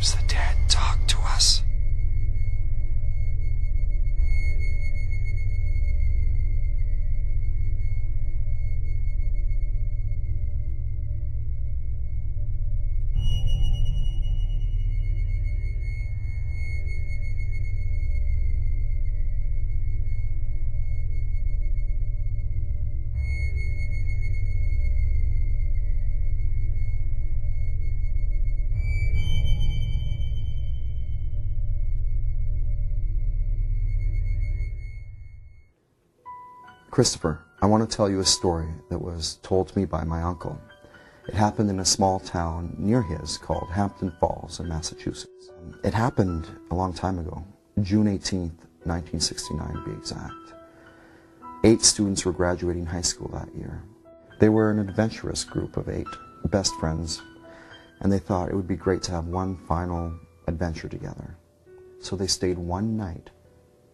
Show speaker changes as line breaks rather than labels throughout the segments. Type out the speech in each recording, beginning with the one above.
Sometimes the dead talk to us.
Christopher, I want to tell you a story that was told to me by my uncle. It happened in a small town near his called Hampton Falls in Massachusetts. It happened a long time ago, June 18th, 1969 to be exact. 8 students were graduating high school that year. They were an adventurous group of 8 best friends, and they thought it would be great to have one final adventure together. So they stayed one night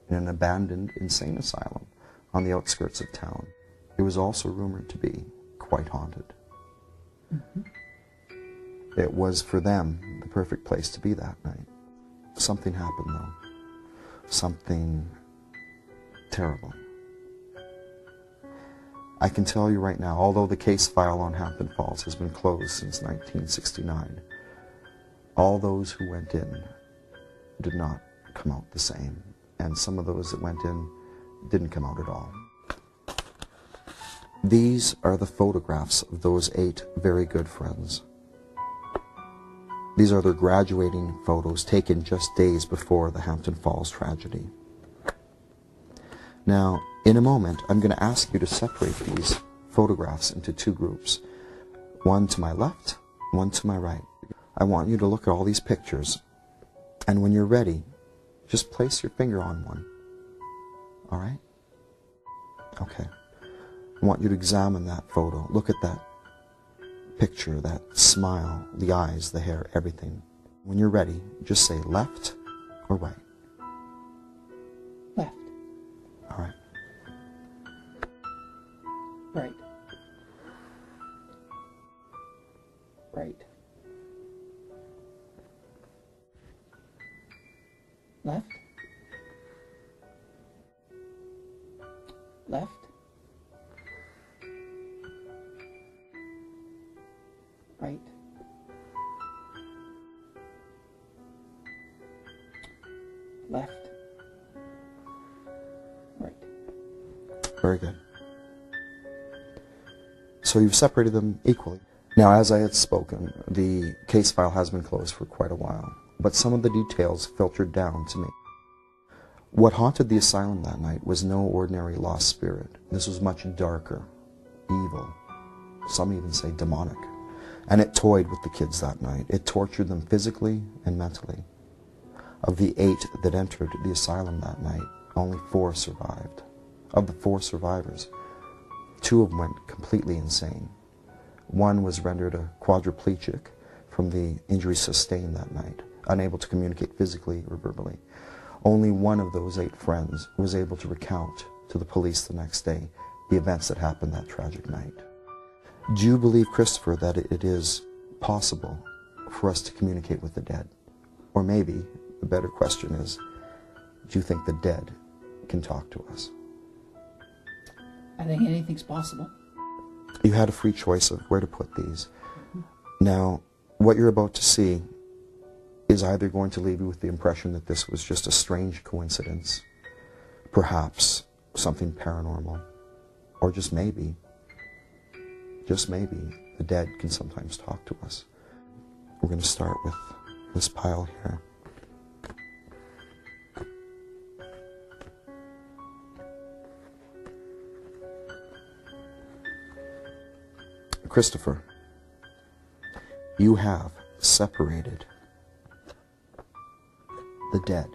in an abandoned insane asylum on the outskirts of town. It was also rumored to be quite haunted. It was, for them, the perfect place to be that night. Something happened, though. Something terrible. I can tell you right now, although the case file on Hampton Falls has been closed since 1969, all those who went in did not come out the same. And some of those that went in didn't come out at all. These are the photographs of those 8 very good friends. These are their graduating photos taken just days before the Hampton Falls tragedy. Now, in a moment, I'm going to ask you to separate these photographs into 2 groups. One to my left, one to my right. I want you to look at all these pictures, and when you're ready, just place your finger on one. All right? Okay. I want you to examine that photo. Look at that picture, that smile, the eyes, the hair, everything. When you're ready, just say left or right.
Left.
All right.
Right. Right. Left. Left. Right. Left. Right.
Very good. So you've separated them equally. Now, as I had spoken, the case file has been closed for quite a while, but some of the details filtered down to me. What haunted the asylum that night was no ordinary lost spirit. This was much darker, evil, some even say demonic. And it toyed with the kids that night. It tortured them physically and mentally. Of the 8 that entered the asylum that night, only 4 survived. Of the 4 survivors, 2 of them went completely insane. One was rendered a quadriplegic from the injuries sustained that night, unable to communicate physically or verbally. Only one of those 8 friends was able to recount to the police the next day the events that happened that tragic night. Do you believe, Christopher, that it is possible for us to communicate with the dead? Or maybe the better question is, do you think the dead can talk to us?
I think anything's possible.
You had a free choice of where to put these. Now, what you're about to see is either going to leave you with the impression that this was just a strange coincidence, perhaps something paranormal, or just maybe, the dead can sometimes talk to us. We're going to start with this pile here. Christopher, you have separated the dead.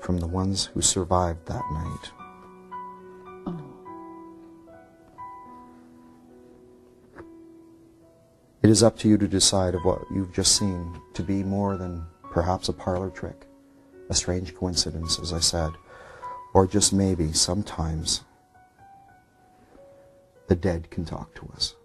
From the ones who survived that night. It is up to you to decide of what you've just seen to be more than perhaps a parlor trick, a strange coincidence, as I said, or just maybe sometimes the dead can talk to us.